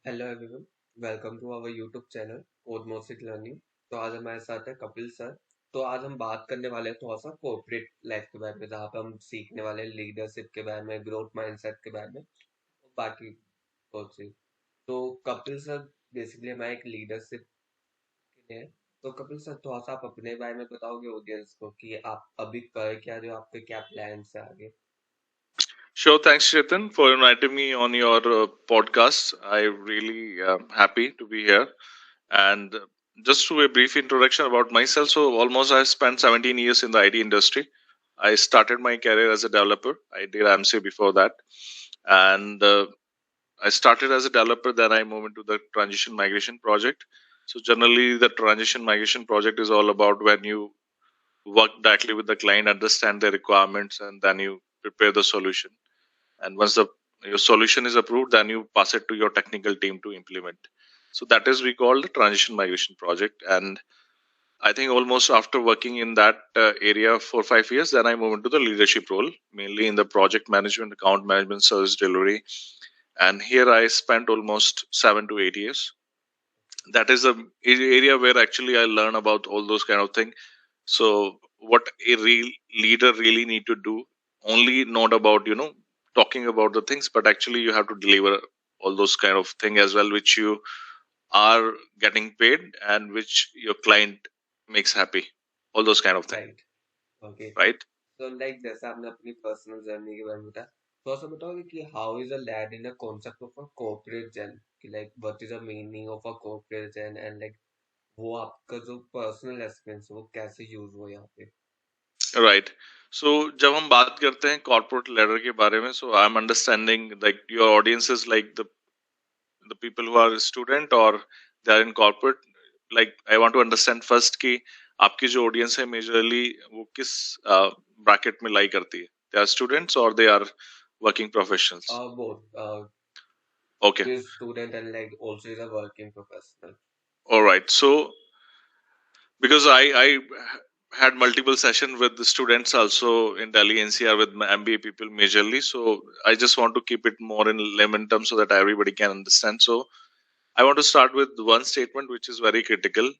Hello everyone, welcome to our YouTube channel ओडमोसिक learning. तो आज हमारे साथ है कपिल सर। तो आज हम बात करने वाले हैं थोड़ा सा कॉर्पोरेट लाइफ के बारे में, जहाँ पे हम सीखने वाले हैं लीडरशिप के बारे में, ग्रोथ माइंडसेट के बारे में और बाकी बहुत सी। तो कपिल सर बेसिकली हमारे एक लीडरशिप के लिए है। तो कपिल सर थोड़ा सा आप अपने बारे में बताओगे ऑडियंस को कि आप अभी कर क्या रहे हो, आपके क्या प्लान्स है आगे। Sure, thanks, Chetan, for inviting me on your podcast. I really happy to be here. And just to a brief introduction about myself. So, almost I spent 17 years in the IT industry. I started my career as a developer. I did MC before that, and I started as a developer. Then I moved into the transition migration project. So, generally, the transition migration project is all about when you work directly with the client, understand their requirements, and then you prepare the solution, and once the your solution is approved, then you pass it to your technical team to implement. So that is we call the transition migration project. And I think almost after working in that area for 5 years, then I moved into the leadership role, mainly in the project management, account management, service delivery. And here I spent almost 7 to 8 years. That is the area where actually I learn about all those kind of things. So what a real leader really need to do, only not about talking about the things, but actually you have to deliver all those kind of thing as well, which you are getting paid and which your client makes happy, all those kind of thing, right, okay. right? तो like जैसे आपने अपनी personal journey के बारे में बताया, तो ऐसा बताओगे कि how is a lad in a concept of a corporate Gen, कि like what is a meaning of a corporate Gen and like वो आपका जो पर्सनल एक्सपीरियंस वो कैसे यूज हुआ यहाँ पे। Right. So जब हम बात करते हैं corporate ladder के बारे में, so I'm understanding like your audience is like the people who are student or they are in corporate. Like I want to understand first कि आपकी जो audience है majorly वो किस bracket में lie करती है, they are students or they are working professionals. Both Okay, student and like also is a working professional. all right. So because I had multiple session with the students also in Delhi NCR with my MBA people majorly, so I just want to keep it more in layman terms so that everybody can understand. So I want to start with one statement which is very critical.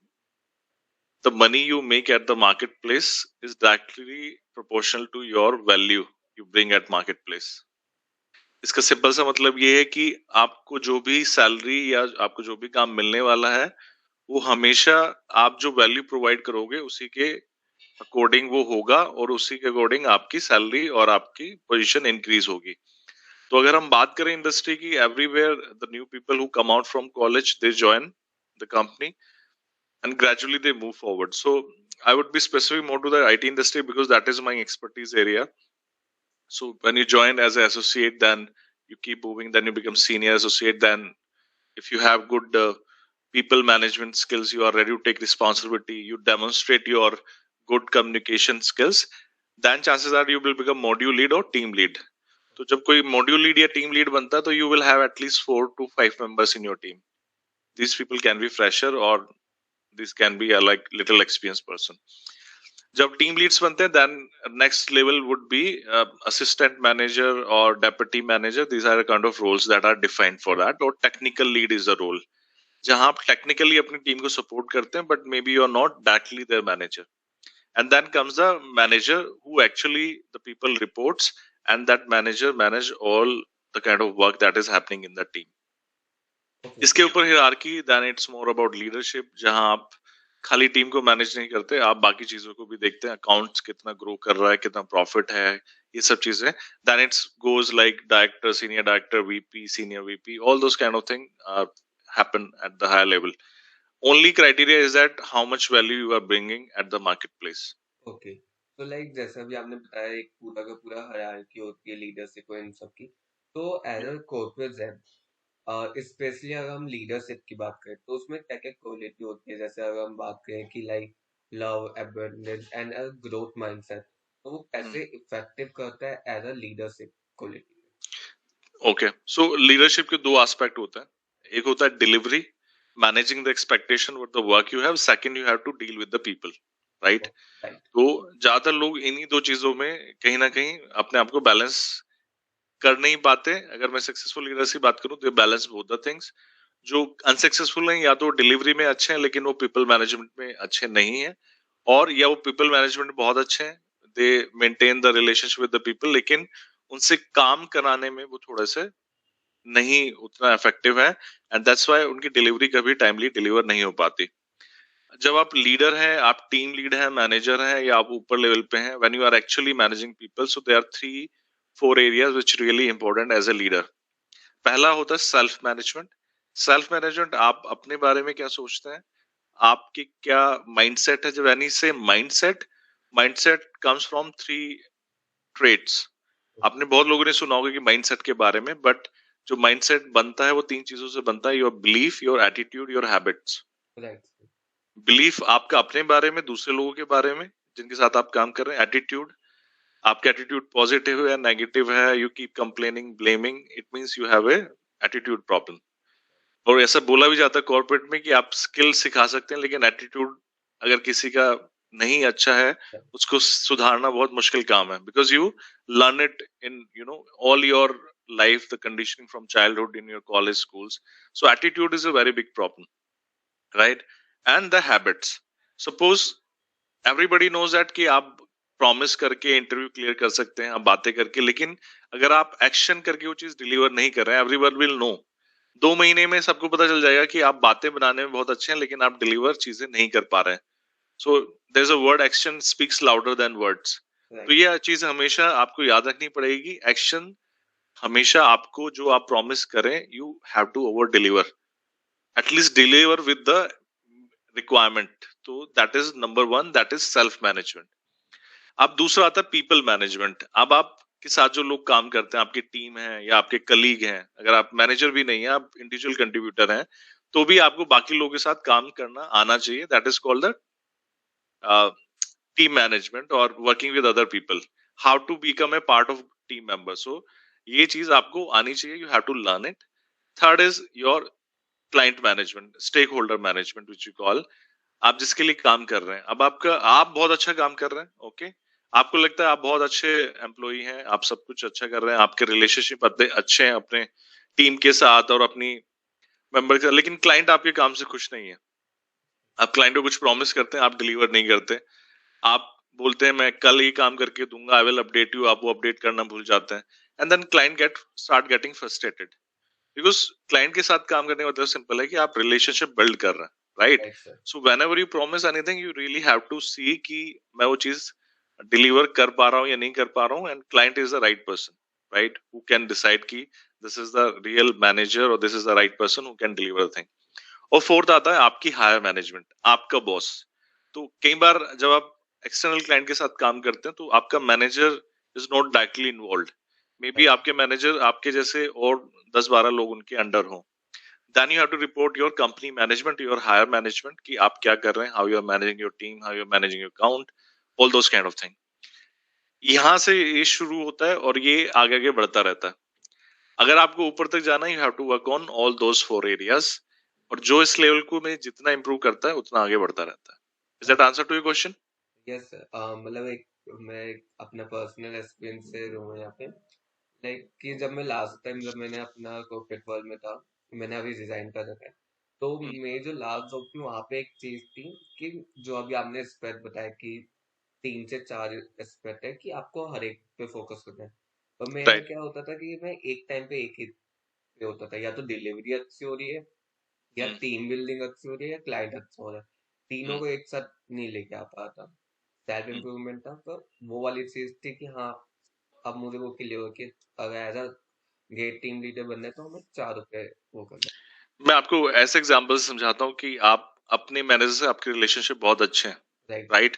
The money you make at the marketplace is directly proportional to your value you bring at marketplace. इसका simple सा मतलब ये है कि आपको जो भी salary या आपको जो भी काम मिलने वाला है, वो हमेशा आप जो वैल्यू प्रोवाइड करोगे उसी के अकॉर्डिंग वो होगा और उसी के अकॉर्डिंग आपकी सैलरी और आपकी पोजीशन इंक्रीज होगी। तो अगर हम बात करें इंडस्ट्री की, everywhere the new people who come out from college they join the company and gradually they move forward. So I would be specific more to the IT industry because that is my expertise area. So when you join as an associate, then you keep moving, then you become senior associate. Then if you have good people management skills, you are ready to take responsibility, you demonstrate your good communication skills, then chances are you will become module lead or team lead. तो जब कोई module lead या team lead बनता है तो you will have at least 4 to 5 members in your team. These people can be fresher or this can be a like little experienced person. जब team leads बनते हैं then next level would be assistant manager or deputy manager. These are the kind of roles that are defined for that. और technical lead is the role जहां आप technically अपनी team को support करते हैं but may be you are not directly their manager. And then comes the manager who actually the people reports, and that manager manage all the kind of work that is happening in the team. Okay. इसके ऊपर hierarchy, then it's more about leadership जहां आप खाली team को manage नहीं करते, आप बाकी चीजों को भी देखते हैं, अकाउंट्स कितना ग्रो कर रहा है, कितना प्रॉफिट है, ये सब चीजें. Then it's goes like director, senior director, VP, senior VP, all those kind of thing happen at the higher level. Only criteria is that how much value you are bringing at the marketplace. Okay, तो like जैसा भी आपने बताया एक पूरा का पूरा hierarchy होती है लीडरशिप और इन सब की। तो as a corporate gen, specially अगर हम लीडरशिप की बात करें तो उसमें क्या क्या क्वालिटी होती है, जैसे अगर हम बात करें कि like love, abundance and a growth mindset, तो वो Hmm. कैसे इफेक्टिव करता है as a leadership quality. Okay, so leadership के दो एस्पेक्ट होते हैं. एक होता है delivery, managing the expectation with the work you have. Second, you have to deal with the people, right? Right. तो ज्यादातर लोग इन्हीं दो चीजों में कहीं ना कहीं अपने आप को बैलेंस कर नहीं पाते. अगर मैं सक्सेसफुल लीडर की बात करूं तो बैलेंस बोथ द थिंग्स. जो अनसक्सेसफुल हैं या तो डिलीवरी में अच्छे हैं लेकिन वो पीपल मैनेजमेंट में अच्छे नहीं है, और या वो पीपल मैनेजमेंट में बहुत अच्छे हैं, दे maintain the relationship with the people, लेकिन उनसे काम कराने में वो थोड़े से नहीं उतना इफेक्टिव है, एंड दैट्स व्हाई उनकी डिलीवरी कभी टाइमली डिलीवर नहीं हो पाती। जब आप लीडर हैं, आप टीम लीड हैं, मैनेजर हैं, या आप ऊपर लेवल पे हैं, when you are actually managing people, so there are 3-4 areas which really important as a leader. पहला होता है सेल्फ मैनेजमेंट। सेल्फ मैनेजमेंट, आप अपने बारे में क्या सोचते हैं, आपकी क्या माइंडसेट है। जब यानी से mindset, mindset comes from 3 traits. आपने बहुत लोगों ने सुना होगा कि माइंडसेट के बारे में, बट जो माइंडसेट बनता है वो 3 चीजों से बनता है, your belief, your attitude, your habits. Right. Belief आपका अपने बारे में, दूसरे लोगों के बारे में जिनके साथ आप काम कर रहे हैं। एटीट्यूड, आपका एटीट्यूड पॉजिटिव है, नेगेटिव है, you keep complaining, blaming, it means you have a attitude problem. और ऐसा बोला भी जाता है कॉर्पोरेट में कि आप स्किल सिखा सकते हैं, लेकिन एटीट्यूड अगर किसी का नहीं अच्छा है, उसको सुधारना बहुत मुश्किल काम है, because you learn it in all your life, the conditioning from childhood in your college schools. So attitude is a very big problem, right? And the habits, suppose everybody knows that कि आप promise करके interview clear कर सकते हैं, आप बातें करके, लेकिन अगर आप एक्शन करके वो चीज डिलीवर नहीं कर रहे हैं, एवरीवन विल नो। 2 महीने में सबको पता चल जाएगा कि आप बातें बनाने में बहुत अच्छे हैं, लेकिन आप डिलीवर चीजें नहीं कर पा रहे हैं। So there is a word, action speaks louder than words. तो राइट। ये चीज हमेशा आपको याद रखनी पड़ेगी। एक्शन हमेशा आपको, जो आप प्रॉमिस करें, you have to over deliver, at least deliver with the requirement. तो that is number 1, that is self management. अब दूसरा आता है पीपल मैनेजमेंट। अब आपके साथ जो लोग काम करते हैं, आपकी टीम है या आपके कलीग हैं, अगर आप मैनेजर भी नहीं है, आप इंडिविजुअल कंट्रीब्यूटर हैं, तो भी आपको बाकी लोगों के साथ काम करना आना चाहिए। That is called the team management और working with other people, how to become a part of team member. So ये चीज आपको आनी चाहिए, you have to learn it. Third is your client management, stakeholder management which you call. आप जिसके लिए काम कर रहे हैं, अब आप बहुत अच्छा काम कर रहे हैं, ओके, आपको लगता है आप बहुत अच्छे एम्प्लॉई हैं, आप सब कुछ अच्छा कर रहे हैं, आपके रिलेशनशिप अच्छे हैं अपने टीम के साथ और अपनी मेंबर के साथ, लेकिन क्लाइंट आपके काम से खुश नहीं है। आप क्लाइंट को कुछ प्रॉमिस करते हैं, आप डिलीवर नहीं करते। आप बोलते हैं मैं कल ये काम करके दूंगा, आई विल अपडेट यू, आप वो अपडेट करना भूल जाते हैं, and then client start getting frustrated. Because client के साथ काम करने का मतलब सिंपल है कि आप रिलेशनशिप बिल्ड कर रहे हैं, right? Right sir. So whenever you promise anything, you really have to see कि मैं वो चीज डिलीवर कर पा रहा हूँ या नहीं कर पा रहा हूँ, and client is the right person, right, who can decide कि this is the real manager और this is the right person who can deliver thing. और फोर्थ आता है आपकी हायर मैनेजमेंट, आपका बॉस। तो कई बार जब आप एक्सटर्नल क्लाइंट के साथ काम करते हैं, तो आपका manager is not directly involve. May be right. आपके मैनेजर आपके जैसे और 10-12 लोग उनके अंडर हों। Then you have to report your company management, your higher management, कि आप क्या कर रहे हैं, how you are managing your team, how you are managing your account, all those kind of thing. यहाँ से ये शुरू होता है और ये आगे आगे बढ़ता रहता है। अगर आपको ऊपर तक जाना है, you have to work on all those 4 areas, और जो इस लेवल को में जितना इंप्रूव करता है उतना आगे बढ़ता रहता है। Is that answer to your question? Yes sir. मतलब मैं अपना पर्सनल एक्सपीरियंस से रहूँ यहाँ पे, लाइक कि जब मैं लास्ट टाइम, जब मैंने अपना कॉर्पोरेट वर्ल्ड में था, मैंने अभी रिजाइन कर रखा है, तो मेरी जो लास्ट जॉब थी वहां पे एक चीज थी कि जो अभी आपने एस्पेक्ट बताया कि 3 से 4 एस्पेक्ट है कि आपको हर एक पे फोकस करना है, और मेरा राइट। क्या होता था कि मैं एक टाइम पे एक ही पे होता था, या तो डिलीवरी अच्छी हो रही है, या टीम बिल्डिंग अच्छी हो रही है, या क्लाइंट अच्छा हो रहा है, तीनों को एक साथ नहीं लेके आ पाता। सेल्फ इम्प्रूवमेंट था, तो वो वाली चीज थी कि हाँ, अब मुझे वो क्लियर हो कि अगर as a great team leader बनना है तो हमें 4 रुपए वो करना मैं आपको ऐसे एग्जांपल समझाता हूँ कि आप अपने मैनेजर से आपके रिलेशनशिप बहुत अच्छे हैं, है। राइट। राइट,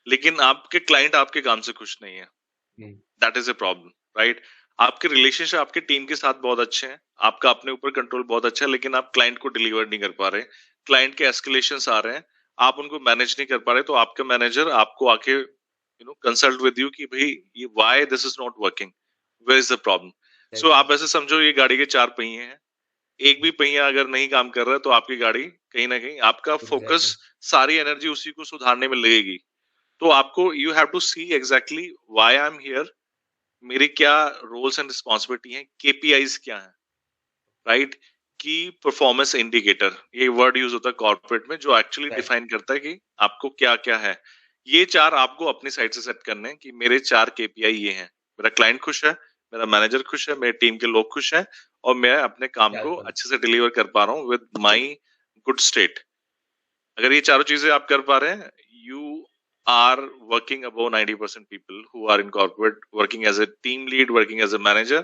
लेकिन आपके क्लाइंट आपके काम से खुश नहीं है। Hmm. That is a problem, right? आपके रिलेशनशिप आपके टीम के साथ बहुत अच्छे हैं, आपका अपने ऊपर कंट्रोल बहुत अच्छा है, लेकिन आप क्लाइंट को डिलीवर नहीं कर पा रहे, क्लाइंट के एस्केलेशंस आ रहे हैं, आप उनको मैनेज नहीं कर पा रहे, तो आपका मैनेजर आपको आके कंसल्ट विद यू कि भाई ये why this is not working, where is the problem. So right. आप ऐसे समझो ये गाड़ी के 4 पहिए हैं, एक भी पहिया अगर नहीं काम कर रहा है तो आपकी गाड़ी कहीं ना कहीं, आपका फोकस, एग्जैक्टली। सारी एनर्जी उसी को सुधारने में लगेगी। तो आपको you have to see exactly why I am here, मेरी क्या रोल्स एंड रिस्पॉन्सिबिलिटी हैं, केपीआईज क्या है, राइट? की परफॉर्मेंस इंडिकेटर, ये वर्ड यूज होता है कॉर्पोरेट में, जो एक्चुअली राइट। डिफाइन करता है कि आपको क्या क्या है। ये 4 आपको अपनी साइड से सेट करने हैं कि मेरे 4 केपीआई ये हैं। मेरा क्लाइंट खुश है, मेरा मैनेजर खुश है, मेरे टीम के लोग खुश हैं और मैं अपने काम क्या को करूं? अच्छे से डिलीवर कर पा रहा हूँ विद माय गुड स्टेट। अगर ये चारों चीजें आप कर पा रहे हैं, you are working above 90% people who are in corporate, working as a team lead, working as a manager.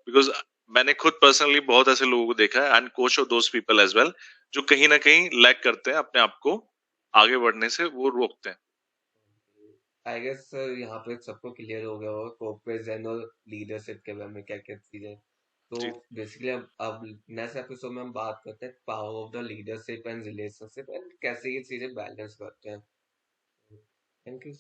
Because मैंने खुद पर्सनली बहुत ऐसे लोगों को देखा है and coach of those people as well, जो कहीं ना कहीं लैक करते हैं अपने आप को आगे बढ़ने से, वो रोकते हैं। आई गेस यहाँ पे सबको क्लियर हो गया होगा कॉर्पोरेट और लीडरशिप के बारे में क्या क्या चीजें। तो जी। बेसिकली अब नेक्स्ट एपिसोड में हम बात करते हैं power of the leadership and relationship and कैसे ये चीजें बैलेंस करते हैं। Thank you.